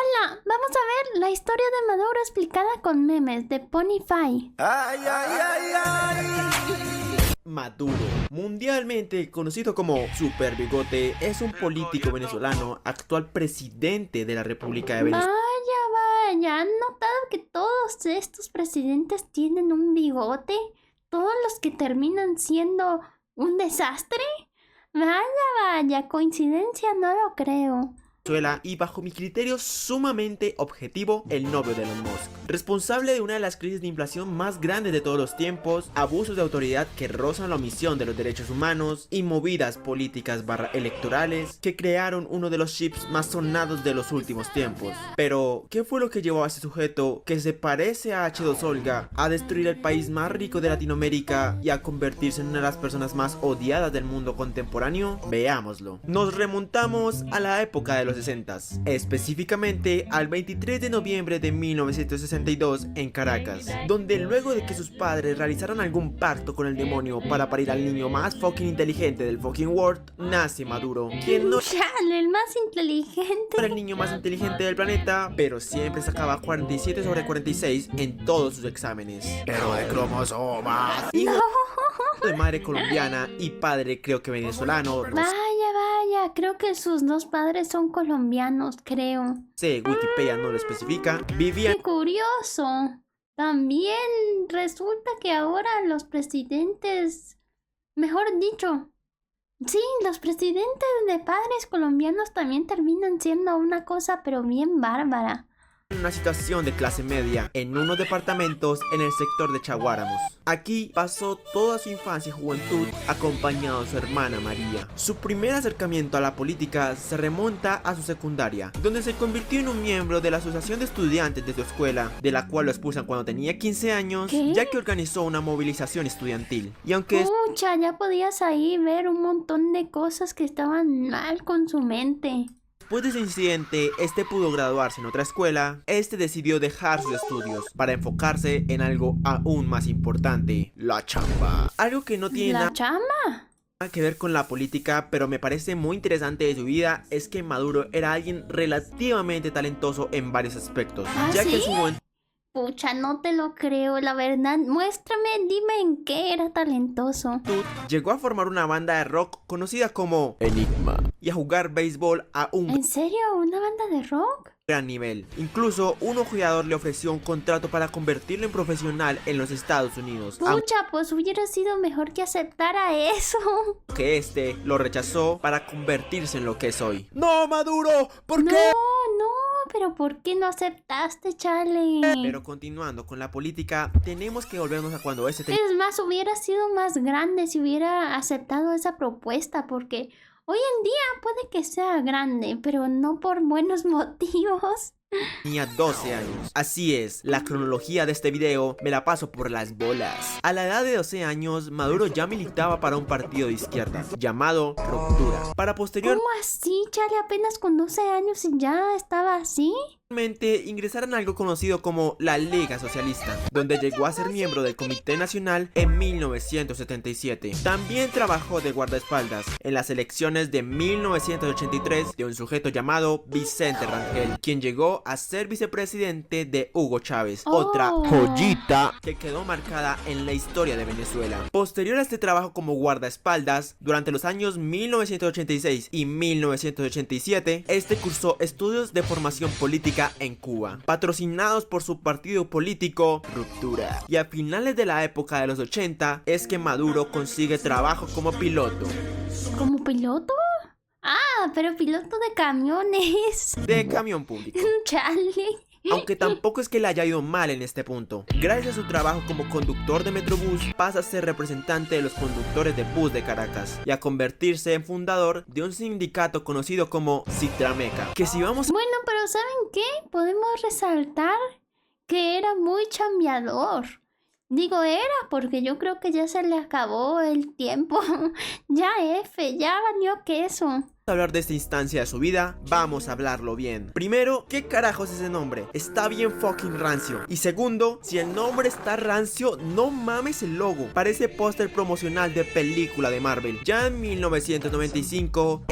Hola, vamos a ver la historia de Maduro explicada con memes de Ponyfy. Ay, ay, ay, ay. Maduro, mundialmente conocido como Super Bigote, es un político venezolano, actual presidente de la República de Venezuela. Vaya, ¿han notado que todos estos presidentes tienen un bigote? ¿Todos los que terminan siendo un desastre? Vaya, coincidencia no lo creo. Y bajo mi criterio sumamente objetivo, el novio de Elon Musk, responsable de una de las crisis de inflación más grandes de todos los tiempos, abusos de autoridad que rozan la omisión de los derechos humanos y movidas políticas electorales que crearon uno de los chips más sonados de los últimos tiempos. Pero, ¿qué fue lo que llevó a este sujeto, que se parece a H2 Olga, a destruir el país más rico de Latinoamérica y a convertirse en una de las personas más odiadas del mundo contemporáneo? Veámoslo. Nos remontamos a la época de los 60s, específicamente al 23 de noviembre de 1962 en Caracas, donde luego de que sus padres realizaron algún pacto con el demonio para parir al niño más fucking inteligente del fucking world, nace Maduro, quien no Chale, el más inteligente. era el niño más inteligente del planeta, pero siempre sacaba 47 sobre 46 en todos sus exámenes. Pero de cromosomas. Hijo de madre colombiana y padre creo que venezolano. Vaya, creo que sus dos padres son colombianos, creo. Sí, Wikipedia no lo especifica. Vivía ¡Qué curioso! También resulta que ahora los presidentes, mejor dicho, sí, los presidentes de padres colombianos también terminan siendo una cosa pero bien bárbara. en una situación de clase media en unos departamentos en el sector de Chaguáramos. Aquí pasó toda su infancia y juventud acompañado de su hermana María. Su primer acercamiento a la política se remonta a su secundaria, donde se convirtió en un miembro de la asociación de estudiantes de su escuela, de la cual lo expulsan cuando tenía 15 años, ¿Qué? ya que organizó una movilización estudiantil. Y aunque Pucha, ya podías ahí ver un montón de cosas que estaban mal con su mente. después de ese incidente, este pudo graduarse en otra escuela, este decidió dejar sus estudios para enfocarse en algo aún más importante, la chamba. Algo que no tiene ¿La nada chama? que ver con la política, pero me parece muy interesante de su vida, es que Maduro era alguien relativamente talentoso en varios aspectos, ¿Ah, ya que en sí? su juventud Pucha, no te lo creo, la verdad. Muéstrame, dime en qué era talentoso. llegó a formar una banda de rock conocida como Enigma y a jugar béisbol a un ¿En serio? ¿Una banda de rock? gran nivel. Incluso un ojeador le ofreció un contrato para convertirlo en profesional en los Estados Unidos, Pucha, pues hubiera sido mejor que aceptara eso. aunque este lo rechazó para convertirse en lo que es hoy. ¡No, Maduro! ¿Por No, qué? pero ¿por qué no aceptaste, Charlie? Pero continuando con la política, tenemos que volvernos a cuando ese tenía Es más, hubiera sido más grande si hubiera aceptado esa propuesta, porque hoy en día puede que sea grande, pero no por buenos motivos. 12 años. Así es, la cronología de este video me la paso por las bolas. A la edad de 12 años, Maduro ya militaba para un partido de izquierda llamado Ruptura. Para posteriormente ¿Cómo así, Charlie? Apenas con 12 años y ya estaba así. ingresar en algo conocido como la Liga Socialista, donde llegó a ser miembro del Comité Nacional en 1977. También trabajó de guardaespaldas en las elecciones de 1983 de un sujeto llamado Vicente Rangel, quien llegó a ser vicepresidente de Hugo Chávez, otra Oh. joyita que quedó marcada en la historia de Venezuela. Posterior a este trabajo como guardaespaldas, durante los años 1986 y 1987, este cursó estudios de formación política en Cuba, patrocinados por su partido político Ruptura. Y a finales de la época de los 80 es que Maduro consigue trabajo como piloto ¿Como piloto? Ah, pero piloto de camiones. de camión público. Charlie. Aunque tampoco es que le haya ido mal en este punto. Gracias a su trabajo como conductor de Metrobús, pasa a ser representante de los conductores de bus de Caracas y a convertirse en fundador de un sindicato conocido como Citrameca. Que si vamos a Bueno, pero ¿saben qué? Podemos resaltar que era muy chambeador. Digo era porque yo creo que ya se le acabó el tiempo. Ya ya valió queso. que hablar de esta instancia de su vida, vamos a hablarlo bien. Primero, ¿qué carajos es ese nombre? Está bien fucking rancio. Y segundo, si el nombre está rancio, no mames el logo. Parece póster promocional de película de Marvel. Ya en 1995,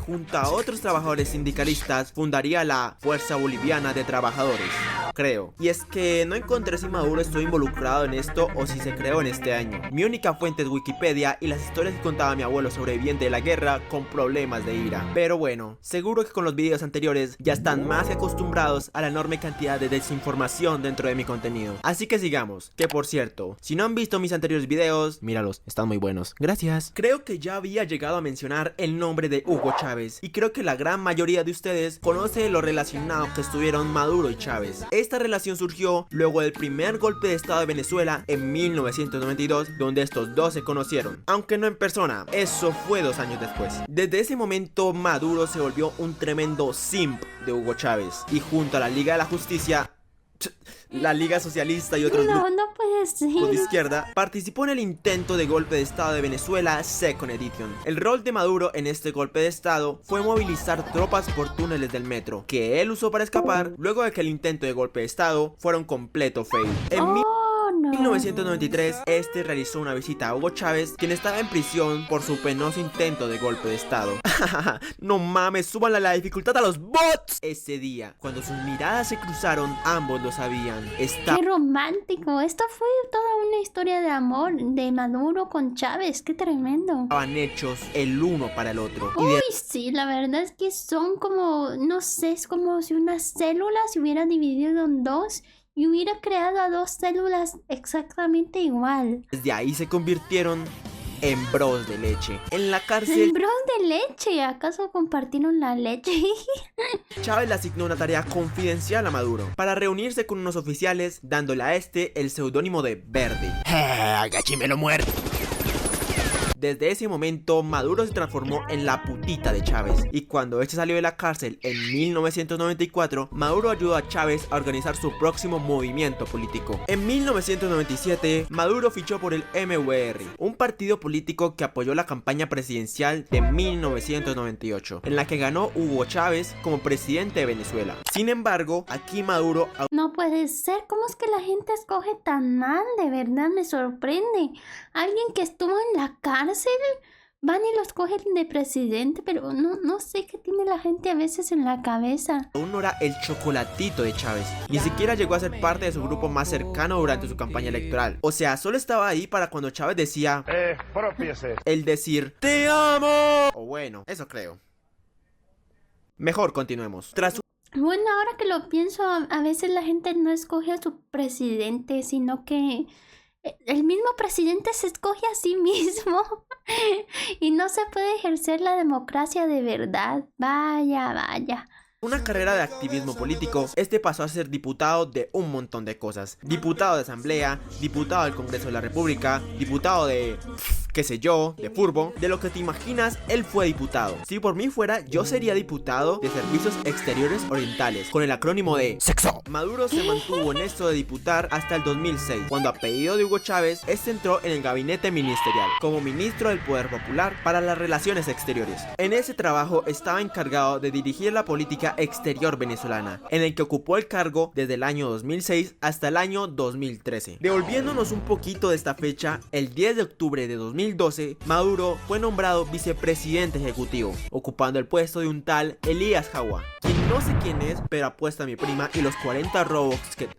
junto a otros trabajadores sindicalistas, fundaría la Fuerza Boliviana de Trabajadores, creo. Y es que no encontré si Maduro estuvo involucrado en esto o si se creó en este año. Mi única fuente es Wikipedia y las historias que contaba mi abuelo sobreviviente de la guerra con problemas de ira. Pero bueno, seguro que con los videos anteriores ya están más que acostumbrados a la enorme cantidad de desinformación dentro de mi contenido. Así que sigamos, que por cierto, si no han visto mis anteriores videos, míralos, están muy buenos. Gracias. Creo que ya había llegado a mencionar el nombre de Hugo Chávez y creo que la gran mayoría de ustedes conoce lo relacionado que estuvieron Maduro y Chávez. Esta relación surgió luego del primer golpe de estado de Venezuela en 1992, donde estos dos se conocieron, aunque no en persona, eso fue 2 años después. Desde ese momento Maduro se volvió un tremendo simp de Hugo Chávez y junto a la Liga de la Justicia, la Liga Socialista y otros grupos No puede ser. de izquierda, participó en el intento de golpe de estado de Venezuela Second Edition. El rol de Maduro en este golpe de estado fue movilizar tropas por túneles del metro, que él usó para escapar luego de que el intento de golpe de estado fuera un completo fail. En 1993, realizó una visita a Hugo Chávez, quien estaba en prisión por su penoso intento de golpe de estado. No mames, súbanle la dificultad a los bots. Ese día, cuando sus miradas se cruzaron, ambos lo sabían. ¡Qué romántico! Esto fue toda una historia de amor de Maduro con Chávez. ¡Qué tremendo! Estaban hechos el uno para el otro. Uy, sí, la verdad es que son como, no sé, es como si una célula se hubiera dividido en dos y hubiera creado a 2 células exactamente igual. Desde ahí se convirtieron en bros de leche. En la cárcel, ¿En bros de leche? ¿Acaso compartieron la leche? Chávez le asignó una tarea confidencial a Maduro para reunirse con unos oficiales, dándole a el seudónimo de Verde. ¡Agachímelo muerto! Desde ese momento, Maduro se transformó en la putita de Chávez, y cuando este salió de la cárcel en 1994, Maduro ayudó a Chávez a organizar su próximo movimiento político. En 1997, Maduro fichó por el MVR, un partido político que apoyó la campaña presidencial de 1998, en la que ganó Hugo Chávez como presidente de Venezuela. Sin embargo, aquí Maduro... No puede ser, ¿cómo es que la gente escoge tan mal? De verdad me sorprende. Alguien que estuvo en la cárcel, van y los cogen de presidente, pero no sé qué tiene la gente a veces en la cabeza. Aún no era el chocolatito de Chávez, ni siquiera llegó a ser parte de su grupo más cercano durante su campaña electoral. O sea, solo estaba ahí para cuando Chávez decía el decir ¡te amo! O bueno, eso creo. Mejor continuemos. Bueno, ahora que lo pienso, a veces la gente no escoge a su presidente, sino que el mismo presidente se escoge a sí mismo y no se puede ejercer la democracia de verdad. Vaya. Una carrera de activismo político, pasó a ser diputado de un montón de cosas. Diputado de asamblea, diputado del Congreso de la República, diputado de... qué sé yo, de furbo, de lo que te imaginas, él fue diputado. Si por mí fuera, yo sería diputado de Servicios Exteriores Orientales, con el acrónimo de SEXO. Maduro se mantuvo en esto de diputar hasta el 2006, cuando a pedido de Hugo Chávez, entró en el gabinete ministerial, como ministro del Poder Popular para las Relaciones Exteriores. En ese trabajo estaba encargado de dirigir la política exterior venezolana, en el que ocupó el cargo desde el año 2006 hasta el año 2013. Devolviéndonos un poquito de esta fecha, el 10 de octubre de 2012, Maduro fue nombrado vicepresidente ejecutivo, ocupando el puesto de un tal Elías Jawa, quien no sé quién es, pero apuesta a mi prima y los 40 Robux que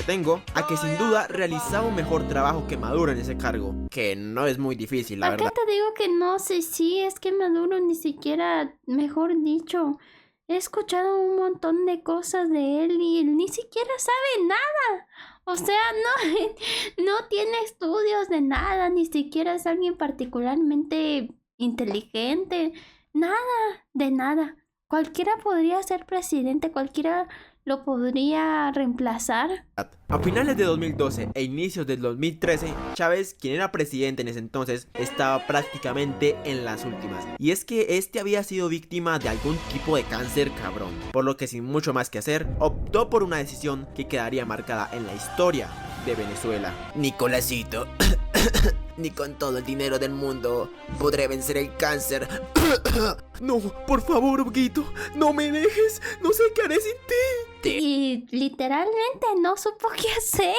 tengo, a que sin duda realizaba un mejor trabajo que Maduro en ese cargo, que no es muy difícil, la verdad. Acá te digo que no sé si es que Maduro ni siquiera, mejor dicho, he escuchado un montón de cosas de él y él ni siquiera sabe nada. O sea, no tiene estudios de nada, ni siquiera es alguien particularmente inteligente, nada, de nada. Cualquiera podría ser presidente, cualquiera lo podría reemplazar. A finales de 2012 e inicios del 2013, Chávez, quien era presidente en ese entonces, estaba prácticamente en las últimas. Y es que había sido víctima de algún tipo de cáncer cabrón, por lo que sin mucho más que hacer, optó por una decisión que quedaría marcada en la historia de Venezuela. Nicolásito Ni con todo el dinero del mundo podré vencer el cáncer. No, por favor, Huguito, no me dejes. No sé qué haré sin ti. Y literalmente no supo qué hacer.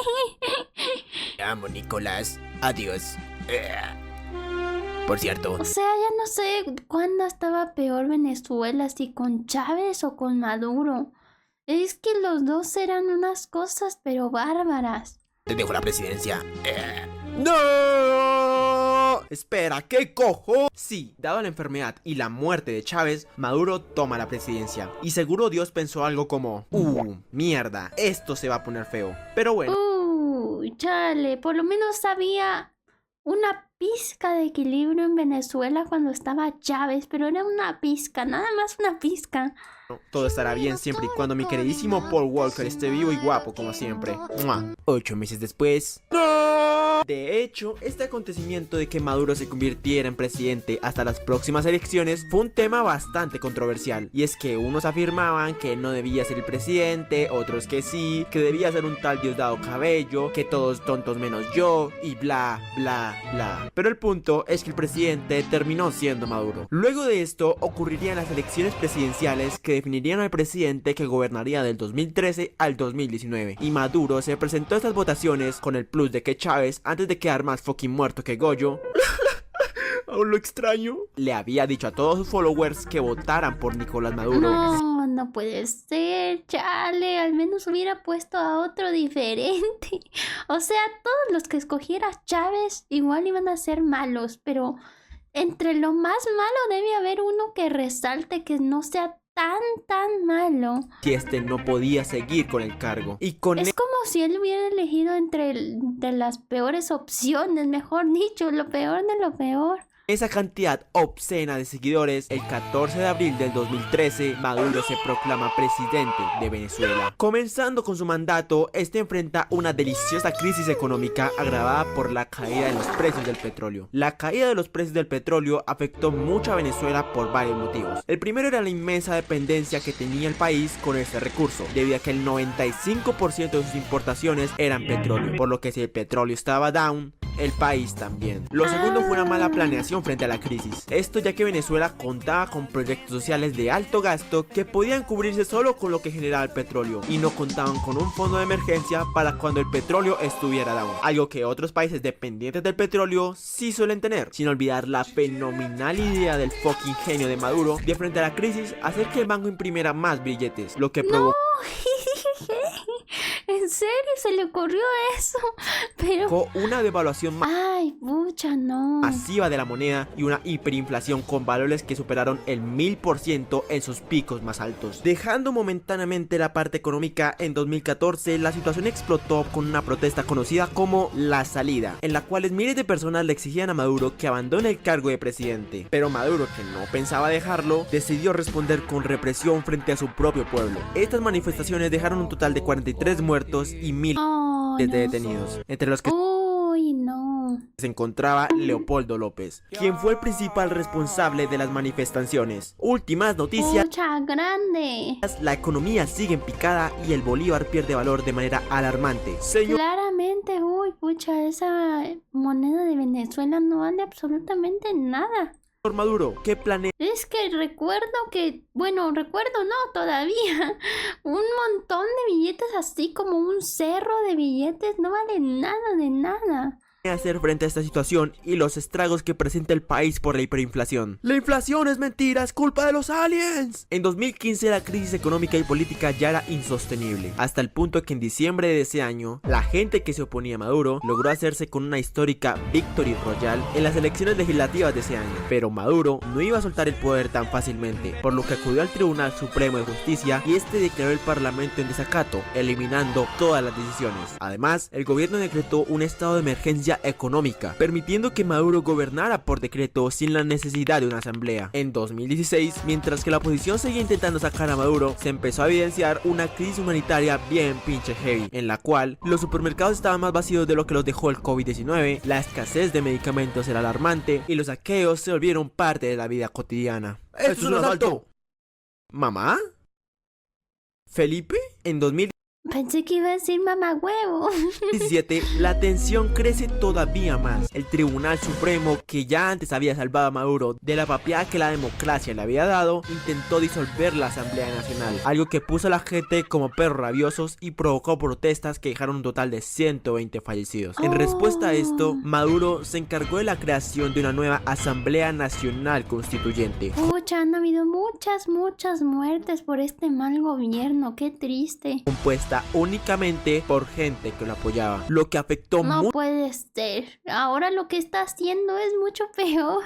Te amo, Nicolás. Adiós. Por cierto, O sea, ya no sé cuándo estaba peor Venezuela, si con Chávez o con Maduro. Es que los dos eran unas cosas pero bárbaras. te dejo la presidencia. ¡No! Espera, ¿qué cojo? Sí, dado la enfermedad y la muerte de Chávez, Maduro toma la presidencia. Y seguro Dios pensó algo como: mierda, esto se va a poner feo. Pero bueno. Chale, por lo menos había una pizca de equilibrio en Venezuela cuando estaba Chávez, pero era una pizca, nada más una pizca. Todo estará bien siempre y cuando mi queridísimo Paul Walker esté vivo y guapo como siempre. ¡Mua! 8 meses después. ¡No! De hecho, este acontecimiento de que Maduro se convirtiera en presidente hasta las próximas elecciones fue un tema bastante controversial. Y es que unos afirmaban que él no debía ser el presidente, otros que sí, que debía ser un tal Diosdado Cabello, que todos tontos menos yo, y bla, bla, bla. Pero el punto es que el presidente terminó siendo Maduro. Luego de esto ocurrirían las elecciones presidenciales que definirían al presidente que gobernaría del 2013 al 2019. Y Maduro se presentó a estas votaciones con el plus de que Chávez, antes de quedar más fucking muerto que Goyo, aún lo extraño, le había dicho a todos sus followers que votaran por Nicolás Maduro. No, no puede ser, chale, al menos hubiera puesto a otro diferente. O sea, todos los que escogiera Chávez igual iban a ser malos, pero entre lo más malo debe haber uno que resalte que no sea tan malo. Si este no podía seguir con el cargo. Y con Es como si él hubiera elegido de las peores opciones, mejor dicho, lo peor de lo peor. esa cantidad obscena de seguidores, el 14 de abril del 2013, Maduro se proclama presidente de Venezuela. Comenzando con su mandato, este enfrenta una deliciosa crisis económica agravada por la caída de los precios del petróleo. La caída de los precios del petróleo afectó mucho a Venezuela por varios motivos. El primero era la inmensa dependencia que tenía el país con este recurso, debido a que el 95% de sus importaciones eran petróleo, por lo que si el petróleo estaba down, el país también. Lo segundo fue una mala planeación frente a la crisis. Esto ya que Venezuela contaba con proyectos sociales de alto gasto que podían cubrirse solo con lo que generaba el petróleo y no contaban con un fondo de emergencia para cuando el petróleo estuviera down, algo que otros países dependientes del petróleo sí suelen tener, sin olvidar la fenomenal idea del fucking genio de Maduro de frente a la crisis hacer que el banco imprimiera más billetes, lo que provocó ¿En serio se le ocurrió eso? Pero una devaluación ay, pucha, no. masiva de la moneda y una hiperinflación con valores que superaron el 1000% en sus picos más altos. Dejando momentáneamente la parte económica, en 2014 la situación explotó con una protesta conocida como La Salida, en la cual miles de personas le exigían a Maduro que abandone el cargo de presidente. Pero Maduro, que no pensaba dejarlo, decidió responder con represión frente a su propio pueblo. Estas manifestaciones dejaron un total de 43 muertos y miles de detenidos, entre los que uy, no. se encontraba Leopoldo López, quien fue el principal responsable de las manifestaciones. Últimas noticias: Pucha, grande. la economía sigue en picada y el bolívar pierde valor de manera alarmante. Señor Claramente, uy, pucha, esa moneda de Venezuela no vale absolutamente nada. Maduro, ¿qué planea Es que recuerdo que, bueno, recuerdo no, todavía, un montón de billetes así como un cerro de billetes no vale nada de nada. hacer frente a esta situación y los estragos que presenta el país por la hiperinflación? La inflación es mentira, es culpa de los aliens. En 2015 la crisis económica y política ya era insostenible, hasta el punto que en diciembre de ese año, la gente que se oponía a Maduro logró hacerse con una histórica Victory Royale en las elecciones legislativas de ese año. Pero Maduro no iba a soltar el poder tan fácilmente, por lo que acudió al Tribunal Supremo de Justicia y este declaró el parlamento en desacato, eliminando todas las decisiones. Además, el gobierno decretó un estado de emergencia económica, permitiendo que Maduro gobernara por decreto sin la necesidad de una asamblea. En 2016, mientras que la oposición seguía intentando sacar a Maduro, se empezó a evidenciar una crisis humanitaria bien pinche heavy, en la cual los supermercados estaban más vacíos de lo que los dejó el COVID-19, la escasez de medicamentos era alarmante y los saqueos se volvieron parte de la vida cotidiana. ¡Esto es un asalto! ¿Mamá? ¿Felipe? En 2000 Pensé que iba a decir mamá huevo. 17. La tensión crece todavía más. El Tribunal Supremo, que ya antes había salvado a Maduro de la papeada que la democracia le había dado, intentó disolver la Asamblea Nacional, algo que puso a la gente como perros rabiosos y provocó protestas que dejaron un total de 120 fallecidos. En respuesta a esto, Maduro se encargó de la creación de una nueva Asamblea Nacional Constituyente, Pucha, han habido muchas muertes por este mal gobierno, qué triste. compuesta únicamente por gente que lo apoyaba, lo que afectó No puede ser. Ahora lo que está haciendo es mucho peor.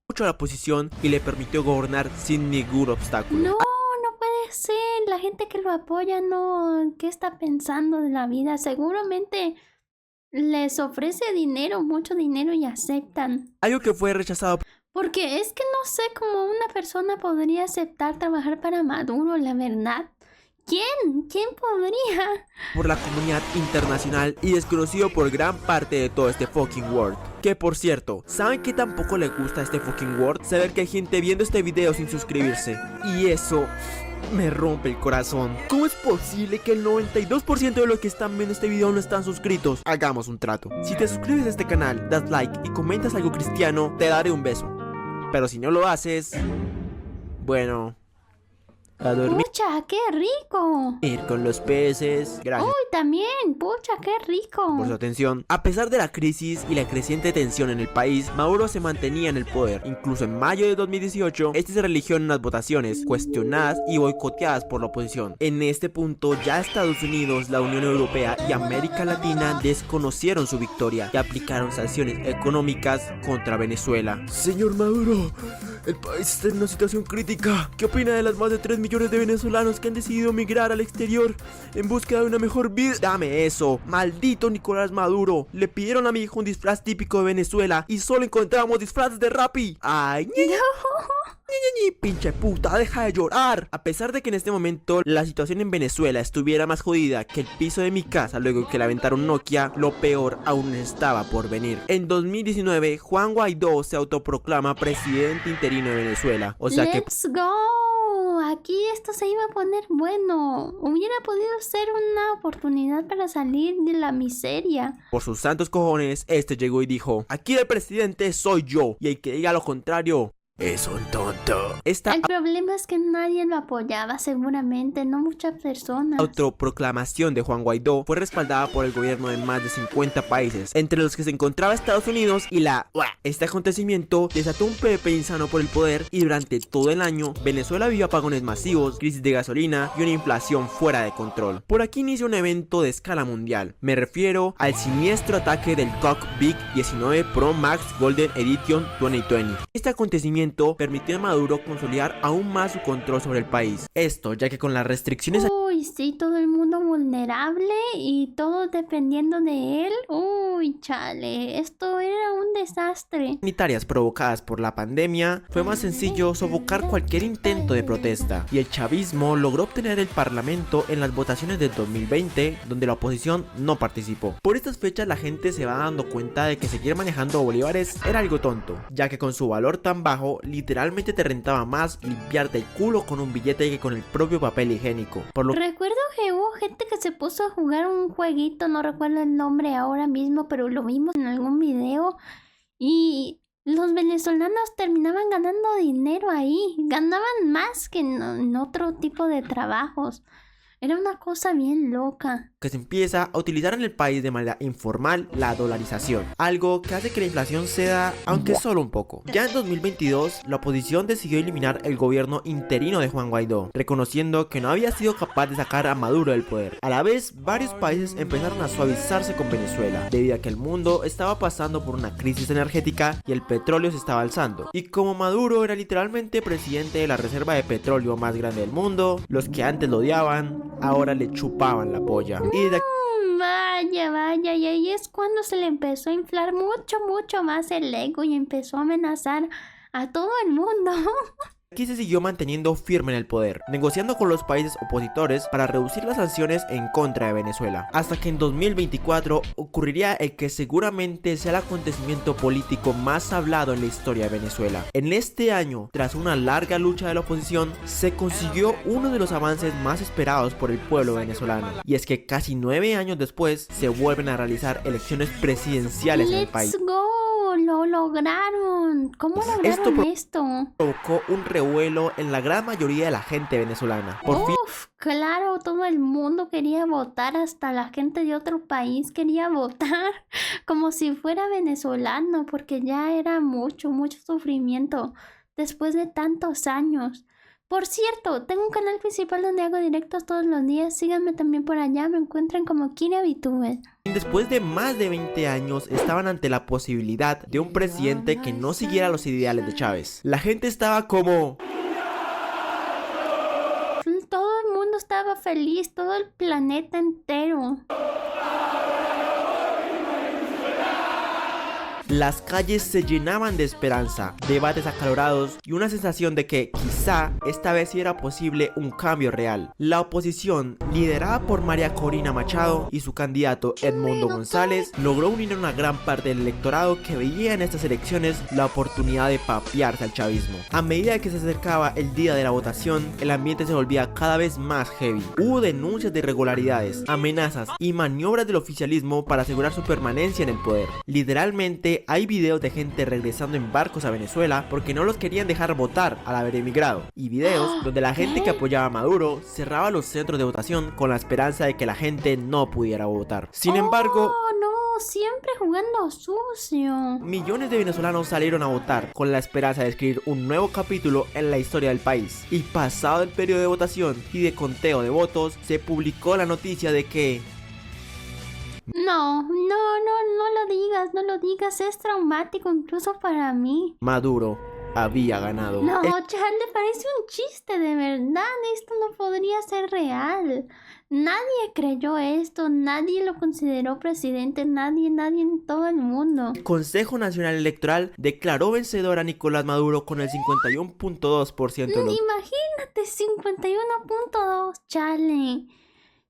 mucho a la oposición y le permitió gobernar sin ningún obstáculo. No puede ser. La gente que lo apoya no... ¿Qué está pensando de la vida? Seguramente les ofrece dinero, mucho dinero y aceptan. Algo que fue rechazado Porque es que no sé cómo una persona podría aceptar trabajar para Maduro, la verdad. ¿Quién? ¿Quién podría? por la comunidad internacional y desconocido por gran parte de todo este fucking world. Que por cierto, ¿saben que tampoco le gusta a este fucking world? Saber que hay gente viendo este video sin suscribirse. Y eso me rompe el corazón. ¿Cómo es posible que el 92% de los que están viendo este video no están suscritos? Hagamos un trato. Si te suscribes a este canal, das like y comentas algo cristiano, te daré un beso. Pero si no lo haces, bueno, a dormir ¡Pucha, qué rico! con los peces. Gracias ¡Uy, también! ¡Pucha, qué rico! por su atención. A pesar de la crisis y la creciente tensión en el país, Maduro se mantenía en el poder. Incluso en mayo de 2018, este se religió en unas votaciones cuestionadas y boicoteadas por la oposición. En este punto, ya Estados Unidos, la Unión Europea y América Latina desconocieron su victoria y aplicaron sanciones económicas contra Venezuela. Señor Maduro, el país está en una situación crítica. ¿Qué opina de las más de 3 millones de venezolanos que han decidido migrar al exterior en búsqueda de una mejor vida? Dame eso, maldito Nicolás Maduro. Le pidieron a mi hijo un disfraz típico de Venezuela y solo encontramos disfraces de Rappi. Ay, pinche puta, deja de llorar. A pesar de que en este momento la situación en Venezuela estuviera más jodida que el piso de mi casa luego que le aventaron Nokia, lo peor aún estaba por venir. En 2019, Juan Guaidó se autoproclama presidente interino de Venezuela. O sea que ¡Let's go! Aquí esto se iba a poner bueno. Hubiera podido ser una oportunidad para salir de la miseria. por sus santos cojones, este llegó y dijo: aquí el presidente soy yo, y el que diga lo contrario es un tonto. Esta El problema es que nadie lo apoyaba, seguramente, no muchas personas. autoproclamación de Juan Guaidó fue respaldada por el gobierno de más de 50 países, entre los que se encontraba Estados Unidos y la UA. Este acontecimiento desató un pepe insano por el poder y durante todo el año Venezuela vivió apagones masivos, crisis de gasolina y una inflación fuera de control. Por aquí inicia un evento de escala mundial. Me refiero al siniestro ataque del Cock Big 19 Pro Max Golden Edition 2020. Este acontecimiento permitió a Maduro consolidar aún más su control sobre el país. Esto ya que con las restricciones Uy, sí, todo el mundo vulnerable y todo dependiendo de él. Uy, chale, esto era un desastre. sanitarias provocadas por la pandemia, fue más sencillo sofocar cualquier intento de protesta, y el chavismo logró obtener el parlamento en las votaciones del 2020, donde la oposición no participó. Por estas fechas la gente se va dando cuenta de que seguir manejando bolívares era algo tonto, ya que con su valor tan bajo, literalmente te rentaba más limpiarte el culo con un billete que con el propio papel higiénico. Por lo Recuerdo que hubo gente que se puso a jugar un jueguito, no recuerdo el nombre ahora mismo, pero lo vimos en algún video y los venezolanos terminaban ganando dinero ahí, ganaban más que en otro tipo de trabajos. Era una cosa bien loca. que se empieza a utilizar en el país de manera informal la dolarización, algo que hace que la inflación ceda, aunque solo un poco. Ya en 2022, la oposición decidió eliminar el gobierno interino de Juan Guaidó, reconociendo que no había sido capaz de sacar a Maduro del poder. A la vez, varios países empezaron a suavizarse con Venezuela, debido a que el mundo estaba pasando por una crisis energética y el petróleo se estaba alzando. Y como Maduro era literalmente presidente de la reserva de petróleo más grande del mundo, los que antes lo odiaban, ahora le chupaban la polla. Y de Vaya, y ahí es cuando se le empezó a inflar mucho más el ego y empezó a amenazar a todo el mundo. Aquí se siguió manteniendo firme en el poder, negociando con los países opositores para reducir las sanciones en contra de Venezuela, hasta que en 2024 ocurriría el que seguramente sea el acontecimiento político más hablado en la historia de Venezuela. En este año, tras una larga lucha de la oposición, se consiguió uno de los avances más esperados por el pueblo venezolano, y es que casi 9 años después se vuelven a realizar elecciones presidenciales en el país. ¡Let's go! ¡Lo lograron! ¿Cómo lograron esto? Provocó un revuelo en la gran mayoría de la gente venezolana. Por fin, claro, todo el mundo quería votar, hasta la gente de otro país quería votar, como si fuera venezolano, porque ya era mucho sufrimiento después de tantos años. Por cierto, tengo un canal principal donde hago directos todos los días. Síganme también por allá, me encuentran como Kira VTuber. Después de más de 20 años, estaban ante la posibilidad de un presidente que no siguiera los ideales de Chávez. La gente estaba como... Todo el mundo estaba feliz, todo el planeta entero. Las calles se llenaban de esperanza, debates acalorados y una sensación de que quizá esta vez sí era posible un cambio real. La oposición, liderada por María Corina Machado y su candidato Edmundo González, logró unir a una gran parte del electorado que veía en estas elecciones la oportunidad de papearse al chavismo. A medida que se acercaba el día de la votación, el ambiente se volvía cada vez más heavy. Hubo denuncias de irregularidades, amenazas y maniobras del oficialismo para asegurar su permanencia en el poder. Literalmente, hay videos de gente regresando en barcos a Venezuela porque no los querían dejar votar al haber emigrado, y videos donde la gente que apoyaba a Maduro cerraba los centros de votación con la esperanza de que la gente no pudiera votar. Sin embargo, no, siempre jugando sucio. Millones de venezolanos salieron a votar con la esperanza de escribir un nuevo capítulo en la historia del país. Y pasado el periodo de votación y de conteo de votos, se publicó la noticia de que... No lo digas, es traumático incluso para mí. Maduro había ganado. No, Charlie, parece un chiste, de verdad, esto no podría ser real. Nadie creyó esto, nadie lo consideró presidente, nadie en todo el mundo. El Consejo Nacional Electoral declaró vencedor a Nicolás Maduro con el 51.2% de los... Imagínate, 51.2, Charlie.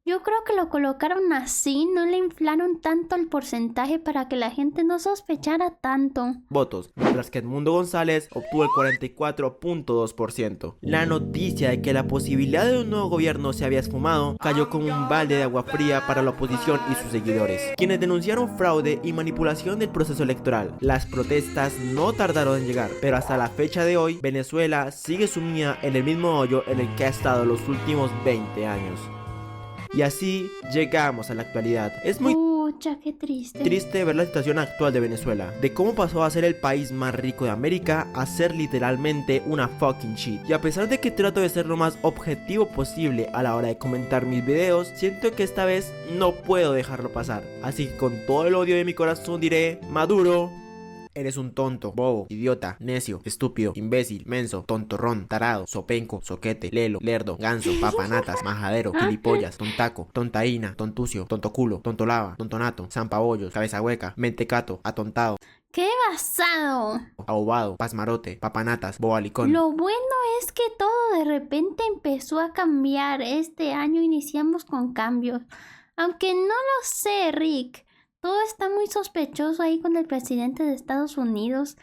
Yo creo que lo colocaron así, no le inflaron tanto el porcentaje para que la gente no sospechara tanto votos, mientras que Edmundo González obtuvo el 44.2%. La noticia de que la posibilidad de un nuevo gobierno se había esfumado cayó como un balde de agua fría para la oposición y sus seguidores, quienes denunciaron fraude y manipulación del proceso electoral. Las protestas no tardaron en llegar, pero hasta la fecha de hoy, Venezuela sigue sumida en el mismo hoyo en el que ha estado los últimos 20 años. Y así llegamos a la actualidad. Es muy qué triste ver la situación actual de Venezuela, de cómo pasó a ser el país más rico de América a ser literalmente una fucking shit. Y a pesar de que trato de ser lo más objetivo posible a la hora de comentar mis videos, siento que esta vez no puedo dejarlo pasar. Así que con todo el odio de mi corazón diré: Maduro, eres un tonto, bobo, idiota, necio, estúpido, imbécil, menso, tontorrón, tarado, sopenco, soquete, lelo, lerdo, ganso, papanatas, majadero, gilipollas, tontaco, tontaína, tontucio, tontoculo, tontolava, tontonato, zampabollos, cabeza hueca, mentecato, atontado, ¡qué basado! ahobado, pasmarote, papanatas, bobalicón. Lo bueno es que todo de repente empezó a cambiar. Este año iniciamos con cambios. Aunque no lo sé, Rick. Todo está muy sospechoso ahí con el presidente de Estados Unidos.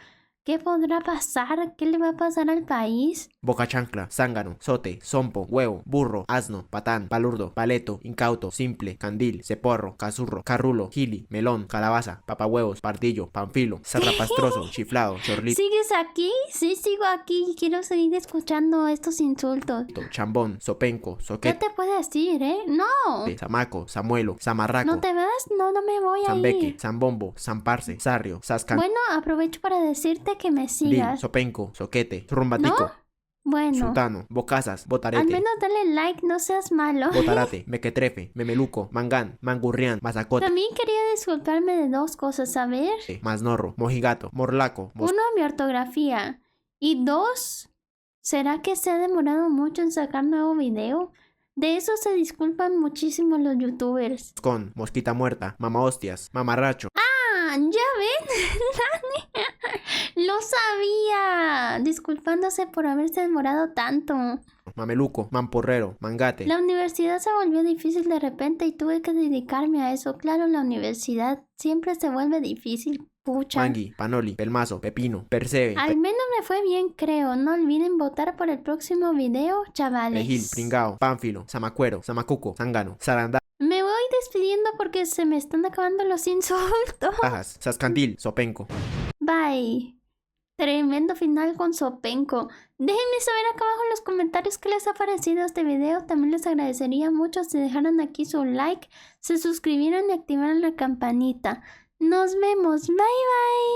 ¿Qué podrá pasar? ¿Qué le va a pasar al país? Boca chancla, zángano, sote, zompo, huevo, burro, asno, patán, palurdo, paleto, incauto, simple, candil, ceporro, cazurro, carrulo, gili, melón, calabaza, papahuevos, pardillo, panfilo, zarrapastroso, chiflado, chorlito. ¿Sigues aquí? Sí, sigo aquí. Quiero seguir escuchando estos insultos. Chambón, sopenco, ¿Qué soquete, te puedes decir, No. zamaco, samuelo, zamarraco, ¿No te vas? No me voy a zambeque, ir. zambombo, zamparse, sarrio, sascan, Bueno, aprovecho para decirte que me lin, sigas. sopenco, soquete, rumbatico, ¿No? Bueno, sultano, bocazas, al botarete, menos dale like, no seas malo. botarate, mequetrefe, memeluco, mangán, mangurrián, mazacote, También quería disculparme de dos cosas, a ver. maznorro, mojigato, morlaco, Uno, mi ortografía. Y dos, ¿será que se ha demorado mucho en sacar nuevo video? De eso se disculpan muchísimo los youtubers. moscón, mosquita muerta, mama hostias, mamarracho, Ah, ya ven. ¡Lo sabía! Disculpándose por haberse demorado tanto. Mameluco, mamporrero, mangate. La universidad se volvió difícil de repente y tuve que dedicarme a eso. Claro, la universidad siempre se vuelve difícil. Pucha. Mangui, panoli, pelmazo, pepino, percebe, Al menos me fue bien, creo. No olviden votar por el próximo video, chavales. perejil, pringao, pánfilo, zamacuero, zamacuco, zángano, zarandá, Me voy despidiendo porque se me están acabando los insultos. pajas, sascandil, sopenco. Bye. Tremendo final con Sopenco. Déjenme saber acá abajo en los comentarios qué les ha parecido este video. También les agradecería mucho si dejaran aquí su like, se suscribieran y activaran la campanita. Nos vemos. Bye bye.